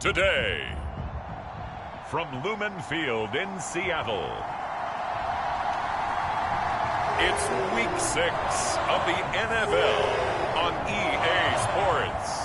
today. From Lumen Field in Seattle, it's Week 6 of the NFL on EA Sports.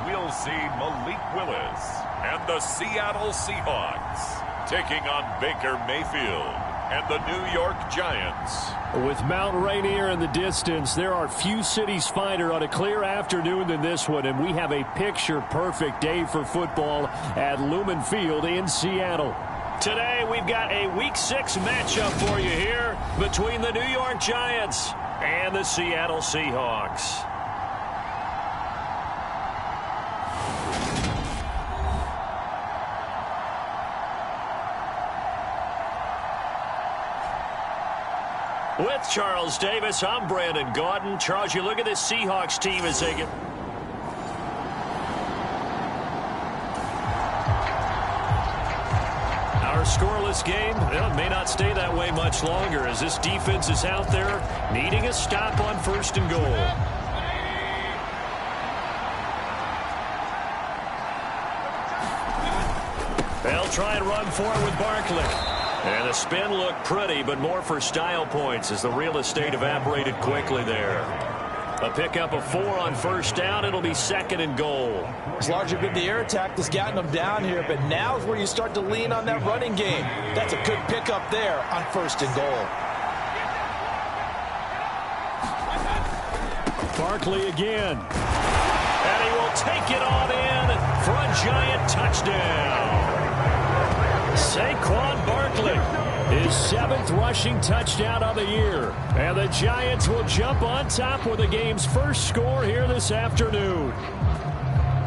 We'll see Malik Willis and the Seattle Seahawks taking on Baker Mayfield and the New York Giants. With Mount Rainier in the distance, there are few cities finer on a clear afternoon than this one, and we have a picture-perfect day for football at Lumen Field in Seattle. Today, we've got a Week 6 matchup for you here between the New York Giants and the Seattle Seahawks. With Charles Davis, I'm Brandon Gaudin. Charles, you look at this Seahawks team as they get... Our scoreless game, well, it may not stay that way much longer as this defense is out there needing a stop on 1st and goal. They'll try and run forward with Barkley. And the spin looked pretty, but more for style points as the real estate evaporated quickly there. A pickup of 4 on 1st down. It'll be 2nd and goal. It's largely been the air attack that's gotten them down here, but now is where you start to lean on that running game. That's a good pickup there on 1st and goal. Barkley again. And he will take it on in for a Giant touchdown. Saquon Barkley, his 7th rushing touchdown of the year. And the Giants will jump on top with the game's first score here this afternoon.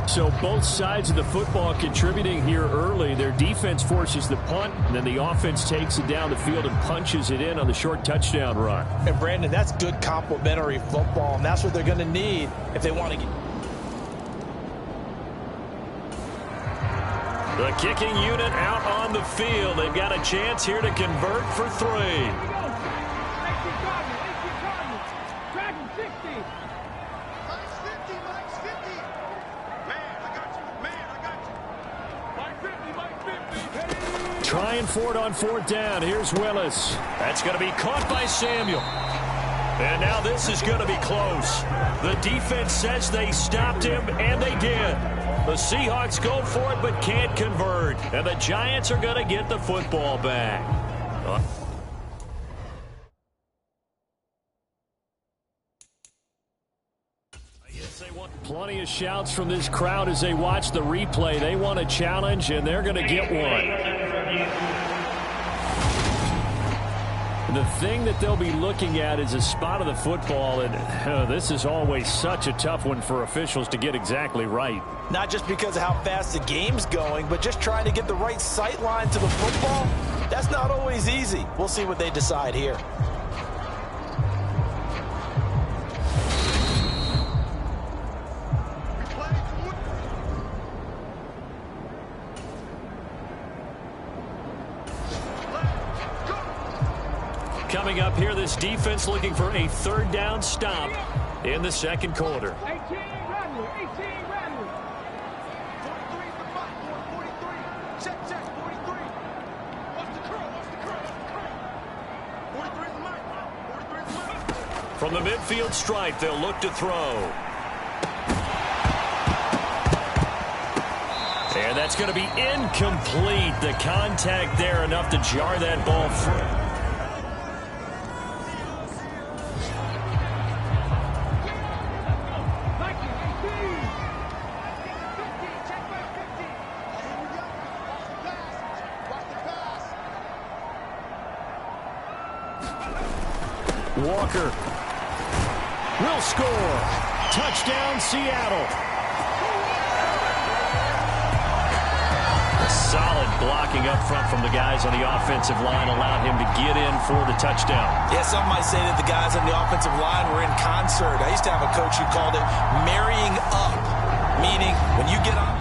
So both sides of the football contributing here early. Their defense forces the punt, and then the offense takes it down the field and punches it in on the short touchdown run. And Brandon, that's good complementary football, and that's what they're going to need if they want to get... The kicking unit out on the field. They've got a chance here to convert for 3. Trying for it on 4th down. Here's Willis. That's going to be caught by Samuel. And now this is going to be close. The defense says they stopped him, and they did. The Seahawks go for it but can't convert. And the Giants are going to get the football back. Plenty of shouts from this crowd as they watch the replay. They want a challenge, and they're going to get one. The thing that they'll be looking at is a spot of the football, and this is always such a tough one for officials to get exactly right. Not just because of how fast the game's going, but just trying to get the right sight line to the football. That's not always easy. We'll see what they decide here. Coming up here, this defense looking for a 3rd down stop in the 2nd quarter. 18, Randall. 18, Randall. 43 is the back, 43. Check, 43. What's the curl? 43 is the mark. 43 is the mark. From the midfield stripe, they'll look to throw. And that's going to be incomplete. The contact there enough to jar that ball free. Walker will score. Touchdown, Seattle. Solid blocking up front from the guys on the offensive line allowed him to get in for the touchdown. Yeah, some might say that the guys on the offensive line were in concert. I used to have a coach who called it marrying up, meaning when you get on.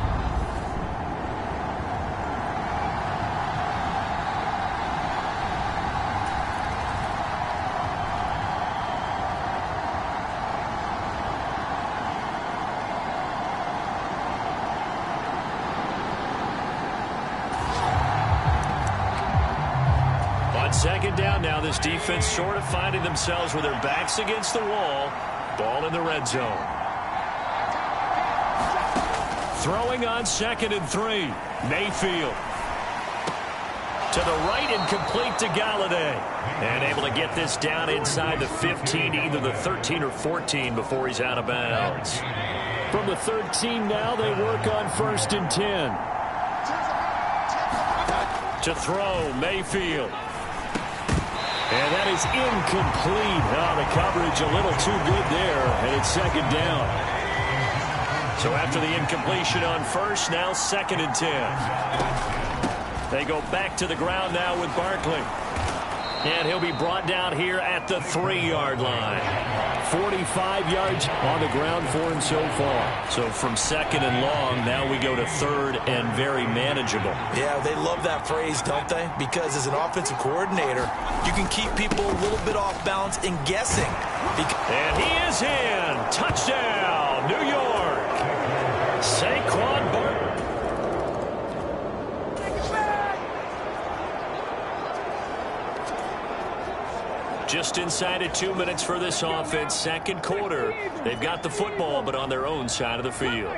Second down now. This defense sort of finding themselves with their backs against the wall. Ball in the red zone. Throwing on 2nd and 3. Mayfield. To the right and complete to Galladay. And able to get this down inside the 15, either the 13 or 14 before he's out of bounds. From the 13 now, they work on 1st and 10. To throw, Mayfield. And that is incomplete. Oh, the coverage a little too good there, and it's 2nd down. So after the incompletion on 1st, now 2nd and 10. They go back to the ground now with Barkley. And he'll be brought down here at the 3-yard line. 45 yards on the ground for him so far. So from 2nd and long, now we go to 3rd and very manageable. Yeah, they love that phrase, don't they? Because as an offensive coordinator, you can keep people a little bit off balance and guessing. And he is in. Touchdown, New York. Saquon Barkley. Just inside of 2 minutes for this offense. 2nd quarter. They've got the football, but on their own side of the field.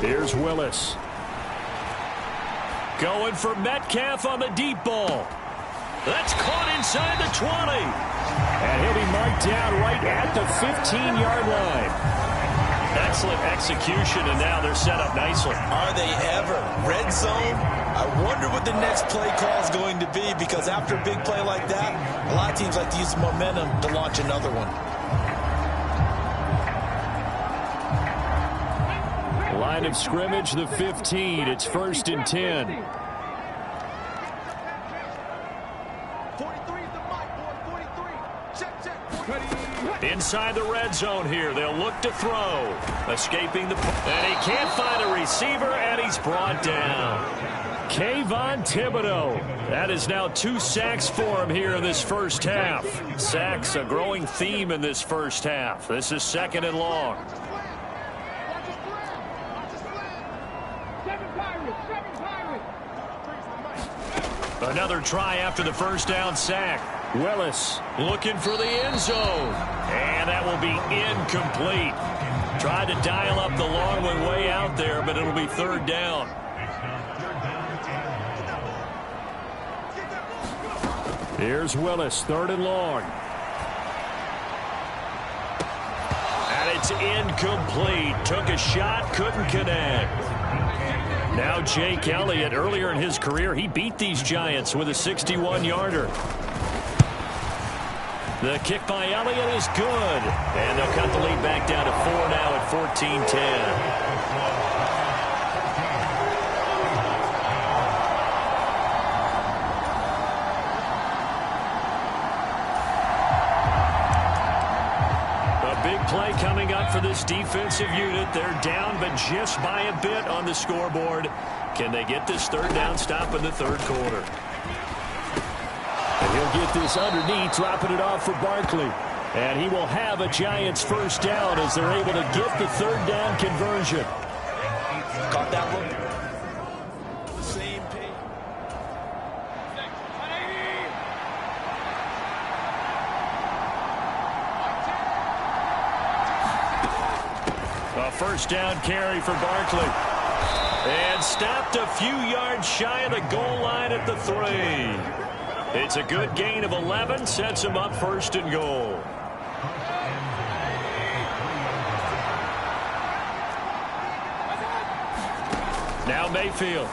Here's Willis. Going for Metcalf on the deep ball. That's caught inside the 20. And he'll be marked down right at the 15-yard line. Excellent execution, and now they're set up nicely. Are they ever? Red zone? I wonder what the next play call is going to be, because after a big play like that, a lot of teams like to use the momentum to launch another one. Line of scrimmage, the 15. It's 1st and 10. 43 is the mic, boy. 43. Check, check. 43. Inside the red zone here. They'll look to throw. Escaping the... And he can't find a receiver, and he's brought down. Kayvon Thibodeau. That is now 2 sacks for him here in this first half. Sacks, a growing theme in this first half. This is 2nd and long. Another try after the first down sack. Willis looking for the end zone. And that will be incomplete. Tried to dial up the long one way out there, but it'll be 3rd down. Here's Willis, 3rd and long. And it's incomplete. Took a shot, couldn't connect. Now Jake Elliott, earlier in his career, he beat these Giants with a 61-yarder. The kick by Elliott is good. And they'll cut the lead back down to 4 now at 14-10. Play coming up for this defensive unit. They're down, but just by a bit on the scoreboard. Can they get this 3rd down stop in the 3rd quarter? And he'll get this underneath, dropping it off for Barkley. And he will have a Giants 1st down as they're able to get the 3rd down conversion. Caught that one. Same page. A 1st down carry for Barkley. And stopped a few yards shy of the goal line at the 3. It's a good gain of 11. Sets him up 1st and goal. Now Mayfield.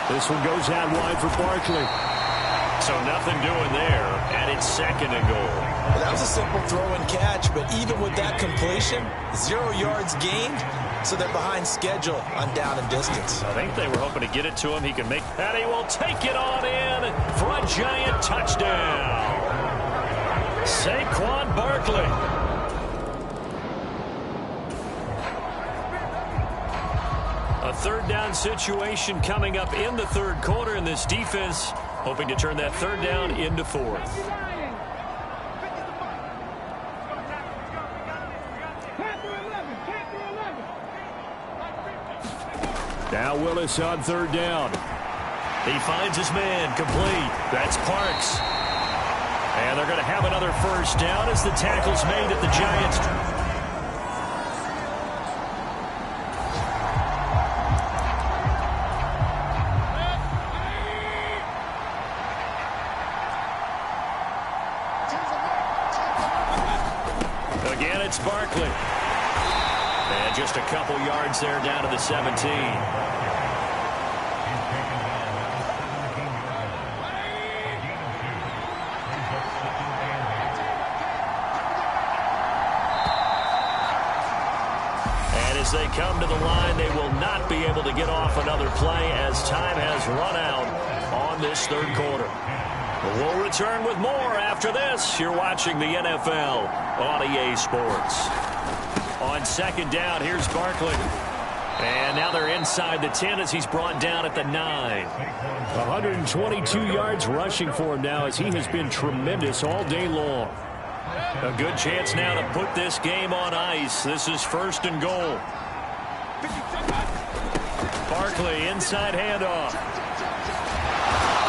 This one goes out wide for Barkley. So nothing doing there, and it's 2nd and goal. Well, that was a simple throw and catch, but even with that completion, 0 yards gained, so they're behind schedule on down and distance. I think they were hoping to get it to him. He can make, and he will take it on in for a Giant touchdown. Saquon Barkley. A 3rd down situation coming up in the 3rd quarter, and this defense hoping to turn that 3rd down into 4th. Now Willis on 3rd down. He finds his man, complete. That's Parks. And they're going to have another 1st down as the tackle's made at the Giants. Again, it's Barkley. And just a couple yards there down to the 17. As they come to the line, they will not be able to get off another play as time has run out on this 3rd quarter. We'll return with more after this. You're watching the NFL on EA Sports. On 2nd down, here's Barkley. And now they're inside the 10 as he's brought down at the 9. 122 yards rushing for him now as he has been tremendous all day long. A good chance now to put this game on ice. This is 1st and goal. Barkley, inside handoff.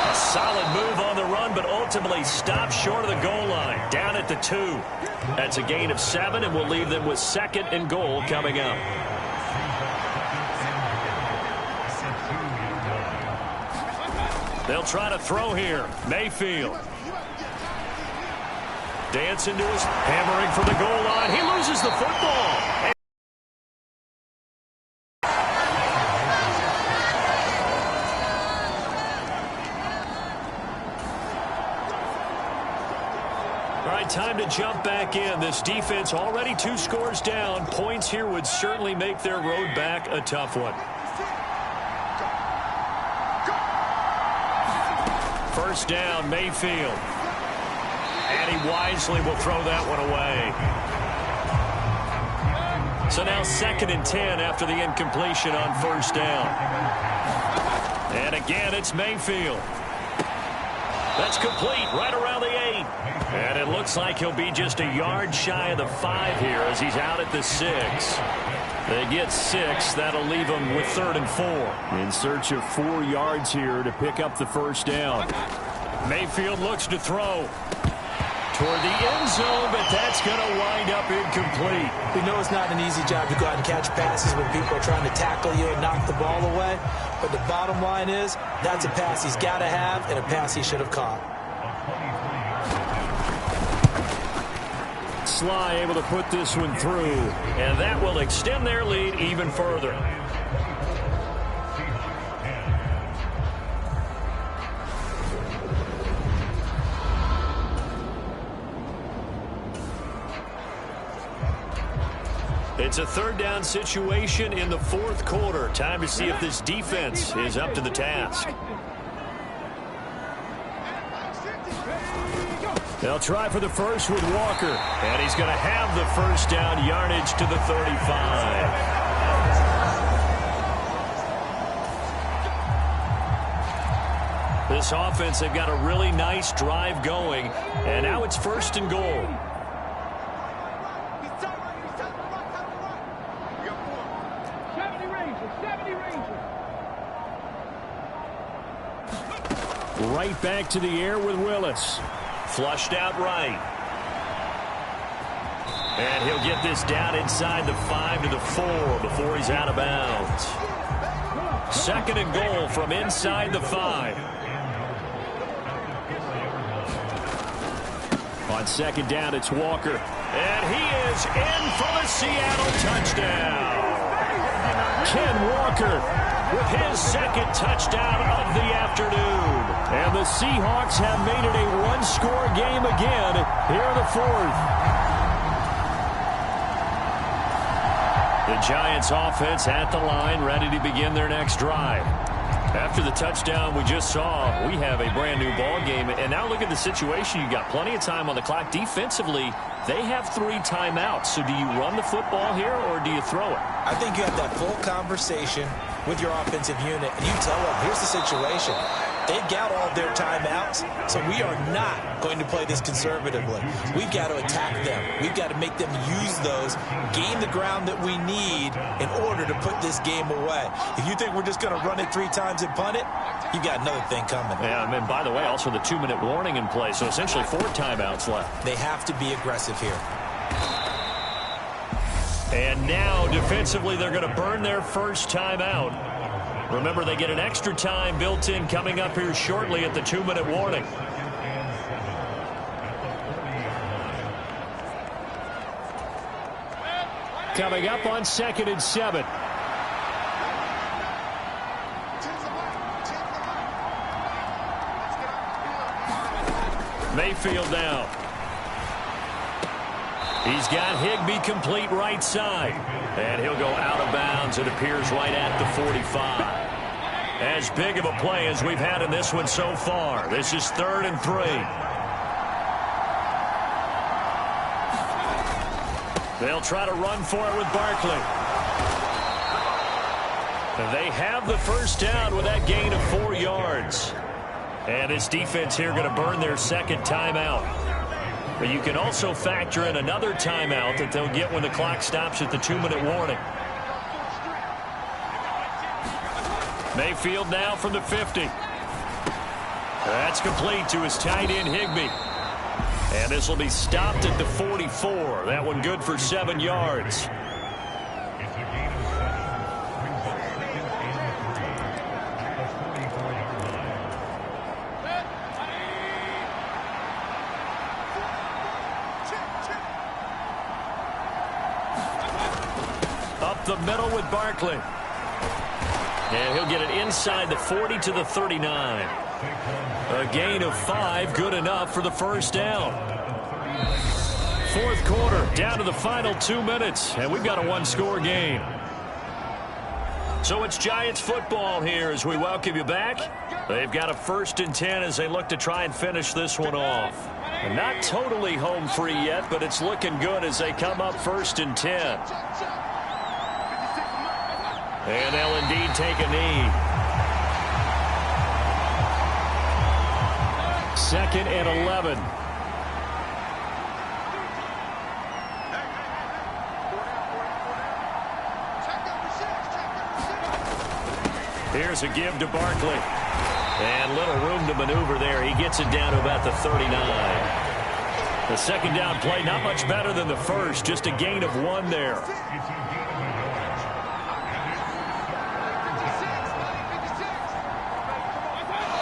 A solid move on the run, but ultimately stopped short of the goal line. Down at the 2. That's a gain of 7, and we'll leave them with 2nd and goal coming up. They'll try to throw here. Mayfield. Dancing to his, hammering for the goal line. He loses the football. All right, time to jump back in. This defense already 2 scores down. Points here would certainly make their road back a tough one. 1st down, Mayfield. And he wisely will throw that one away. So now 2nd and 10 after the incompletion on 1st down. And again, it's Mayfield. That's complete right around the 8. And it looks like he'll be just a yard shy of the 5 here as he's out at the 6. They get 6. That'll leave them with 3rd and 4. In search of 4 yards here to pick up the 1st down. Mayfield looks to throw toward the end zone, but that's going to wind up incomplete. We know it's not an easy job to go out and catch passes when people are trying to tackle you and knock the ball away. But the bottom line is that's a pass he's got to have and a pass he should have caught. Sly able to put this one through, and that will extend their lead even further. It's a 3rd down situation in the 4th quarter. Time to see if this defense is up to the task. They'll try for the first with Walker. And he's going to have the 1st down yardage to the 35. This offense, they've got a really nice drive going. And now it's 1st and goal. Right back to the air with Willis. Flushed out right. And he'll get this down inside the 5 to the 4 before he's out of bounds. 2nd and goal from inside the 5. On 2nd down, it's Walker. And he is in for the Seattle touchdown. Ken Walker with his second touchdown of the afternoon. And the Seahawks have made it a one-score game again here in the fourth. The Giants offense at the line, ready to begin their next drive. After the touchdown we just saw, we have a brand new ball game. And now look at the situation. You've got plenty of time on the clock. Defensively, they have 3 timeouts. So do you run the football here or do you throw it? I think you have that full conversation with your offensive unit, and you tell them, here's the situation. They've got all their timeouts, so we are not going to play this conservatively. We've got to attack them. We've got to make them use those, gain the ground that we need in order to put this game away. If you think we're just going to run it 3 times and punt it, you've got another thing coming. Yeah, and by the way, also the 2-minute warning in play, so essentially 4 timeouts left. They have to be aggressive here. And now, defensively, they're going to burn their first timeout. Remember, they get an extra time built in coming up here shortly at the 2-minute warning. Coming up on 2nd and 7. Mayfield now. He's got Higbee complete right side. And he'll go out of bounds, it appears, right at the 45. As big of a play as we've had in this one so far. This is 3rd and 3. They'll try to run for it with Barkley. They have the first down with that gain of 4 yards. And this defense here going to burn their second timeout. But you can also factor in another timeout that they'll get when the clock stops at the 2-minute warning. Mayfield now from the 50. That's complete to his tight end, Higbee. And this will be stopped at the 44. That one good for 7 yards. Up the middle with Barkley. And he'll get it inside the 40 to the 39. A gain of 5, good enough for the first down. 4th quarter, down to the final 2 minutes, and we've got a 1-score game. So it's Giants football here as we welcome you back. They've got a 1st and 10 as they look to try and finish this one off. And not totally home free yet, but it's looking good as they come up 1st and 10. And they'll indeed take a knee. 2nd and 11. Here's a give to Barkley. And little room to maneuver there. He gets it down to about the 39. The second down play, not much better than the first. Just a gain of 1 there.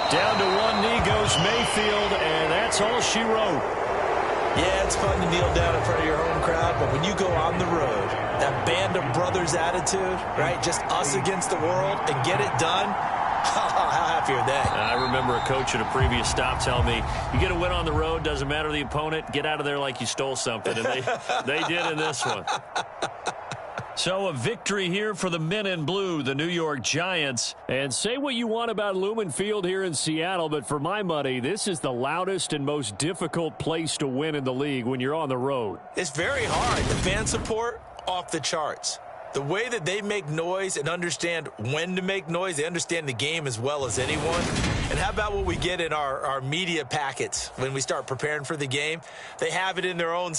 Down to 1 knee goes Mayfield, and that's all she wrote. Yeah, it's fun to kneel down in front of your home crowd, but when you go on the road, that band of brothers attitude, right, just us against the world, and get it done, how happy are they? I remember a coach at a previous stop telling me, you get a win on the road, doesn't matter the opponent, get out of there like you stole something, and they did in this one. So a victory here for the men in blue, the New York Giants. And say what you want about Lumen Field here in Seattle, but for my money, this is the loudest and most difficult place to win in the league when you're on the road. It's very hard. The fan support, off the charts. The way that they make noise and understand when to make noise, they understand the game as well as anyone. And how about what we get in our media packets when we start preparing for the game? They have it in their own